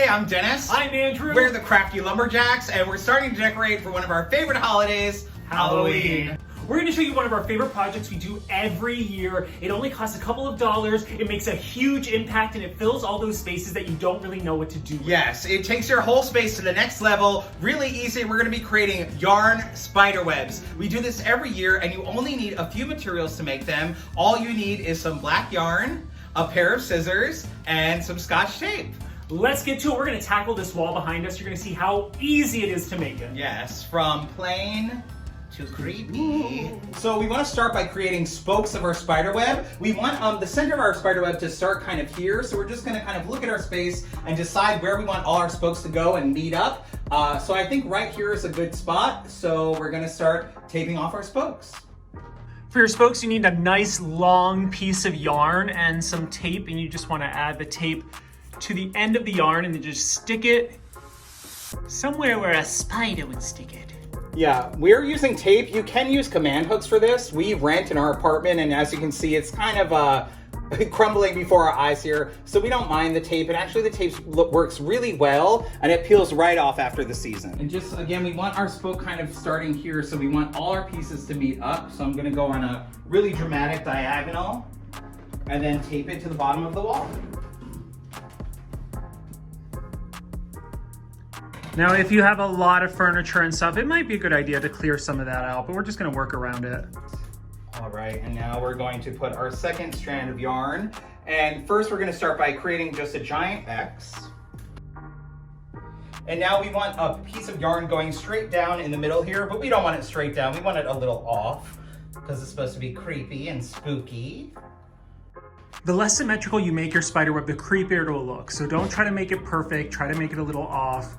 Hey, I'm Dennis. I'm Andrew. We're the Crafty Lumberjacks, and we're starting to decorate for one of our favorite holidays, Halloween. We're going to show you one of our favorite projects we do every year. It only costs a couple of dollars. It makes a huge impact, and it fills all those spaces that you don't really know what to do with. Yes, it takes your whole space to the next level. Really easy. We're going to be creating yarn spider webs. We do this every year, and you only need a few materials to make them. All you need is some black yarn, a pair of scissors, and some Scotch tape. Let's get to it. We're going to tackle this wall behind us. You're going to see how easy it is to make it. Yes, from plain to creepy. So we want to start by creating spokes of our spider web. We want the center of our spider web to start kind of here. So we're just going to kind of look at our space and decide where we want all our spokes to go and meet up. So I think right here is a good spot. So we're going to start taping off our spokes. For your spokes, you need a nice long piece of yarn and some tape, and you just want to add the tape to the end of the yarn and then just stick it somewhere where a spider would stick it. Yeah, we're using tape. You can use command hooks for this. We rent in our apartment, and as you can see, it's kind of crumbling before our eyes here, so we don't mind the tape. And actually, the tape works really well, and it peels right off after the season. And just, again, we want our spoke kind of starting here, so we want all our pieces to meet up. So I'm going to go on a really dramatic diagonal, and then tape it to the bottom of the wall. Now, if you have a lot of furniture and stuff, it might be a good idea to clear some of that out, but we're just going to work around it. All right, and now we're going to put our second strand of yarn. And first we're going to start by creating just a giant X. And now we want a piece of yarn going straight down in the middle here, but we don't want it straight down. We want it a little off because it's supposed to be creepy and spooky. The less symmetrical you make your spider web, the creepier it will look. So don't try to make it perfect, try to make it a little off.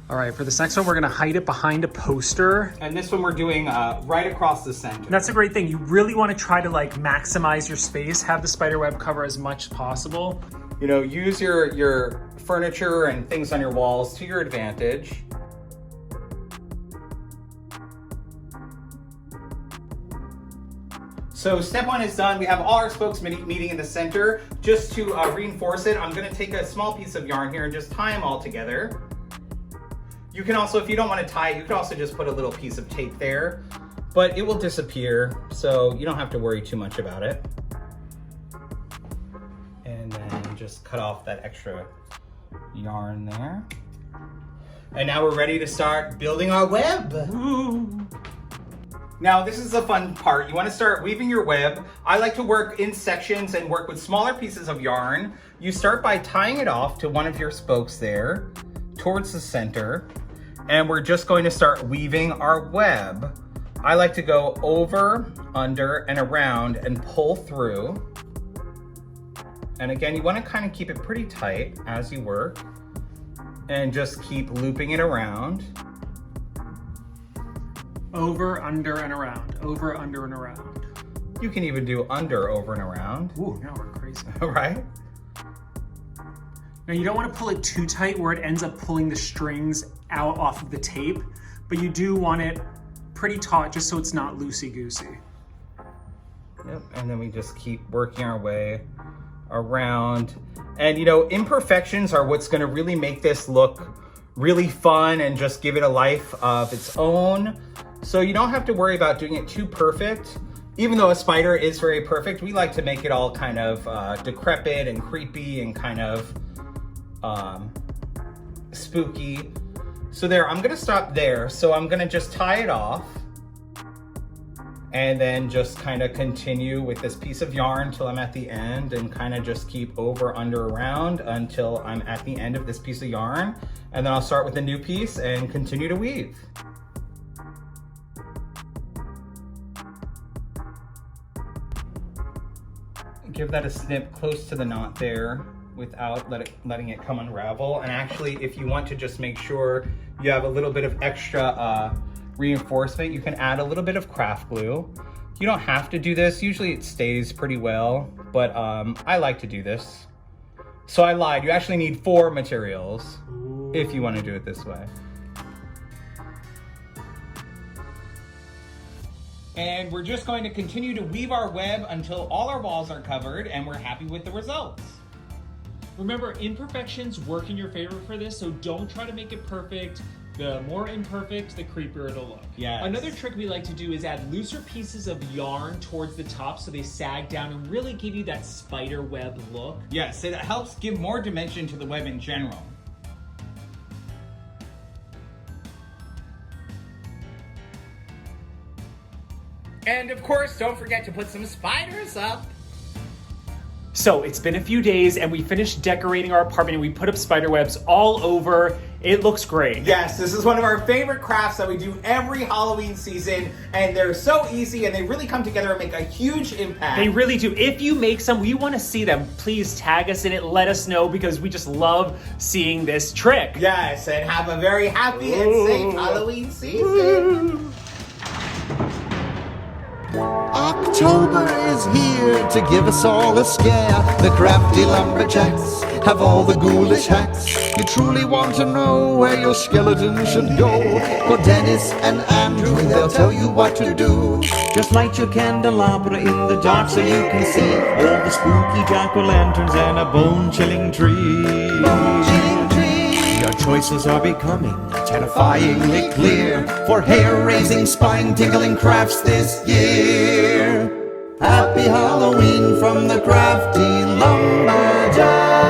All right, for this next one, we're gonna hide it behind a poster. And this one we're doing right across the center. That's a great thing. You really wanna try to maximize your space, have the spider web cover as much as possible. You know, use your furniture and things on your walls to your advantage. So step one is done. We have all our spokes meeting in the center. Just to reinforce it, I'm gonna take a small piece of yarn here and just tie them all together. You can also, if you don't want to tie it, you can also just put a little piece of tape there, but it will disappear, so you don't have to worry too much about it. And then just cut off that extra yarn there. And now we're ready to start building our web. Ooh. Now this is the fun part. You want to start weaving your web. I like to work in sections and work with smaller pieces of yarn. You start by tying it off to one of your spokes there, towards the center. And we're just going to start weaving our web. I like to go over, under, and around and pull through. And again, you want to kind of keep it pretty tight as you work and just keep looping it around. Over, under, and around. Over, under, and around. You can even do under, over, and around. Ooh, now we're crazy. Right? Now you don't want to pull it too tight where it ends up pulling the strings out off of the tape, but you do want it pretty taut just so it's not loosey-goosey. Yep, and then we just keep working our way around. And you know, imperfections are what's gonna really make this look really fun and just give it a life of its own. So you don't have to worry about doing it too perfect. Even though a spider is very perfect, we like to make it all kind of decrepit and creepy and kind of spooky. So there, I'm gonna stop there. So I'm gonna just tie it off and then just kind of continue with this piece of yarn till I'm at the end and kind of just keep over, under, around until I'm at the end of this piece of yarn. And then I'll start with a new piece and continue to weave. Give that a snip close to the knot there without letting it come unravel. And actually, if you want to just make sure you have a little bit of extra reinforcement, you can add a little bit of craft glue. You don't have to do this. Usually it stays pretty well, but I like to do this. So I lied. You actually need 4 materials if you want to do it this way. And we're just going to continue to weave our web until all our walls are covered and we're happy with the results. Remember, imperfections work in your favor for this, so don't try to make it perfect. The more imperfect, the creepier it'll look. Yes. Another trick we like to do is add looser pieces of yarn towards the top so they sag down and really give you that spider web look. Yes, it helps give more dimension to the web in general. And of course, don't forget to put some spiders up. So it's been a few days and we finished decorating our apartment and we put up spider webs all over. It looks great. Yes, this is one of our favorite crafts that we do every Halloween season, and they're so easy and they really come together and make a huge impact. They really do. If you make some, we want to see them. Please tag us in it, let us know, because we just love seeing this trick. Yes, and have a very happy and safe Halloween season. October is here to give us all a scare. The crafty lumberjacks have all the ghoulish hacks. You truly want to know where your skeleton should go. For Dennis and Andrew, they'll tell you what to do. Just light your candelabra in the dark so you can see all the spooky jack-o'-lanterns and a bone-chilling tree. Bone-chilling tree. Your choices are becoming terrifyingly clear for hair-raising, spine-tingling crafts this year. Happy Halloween from the crafty lumberjacks.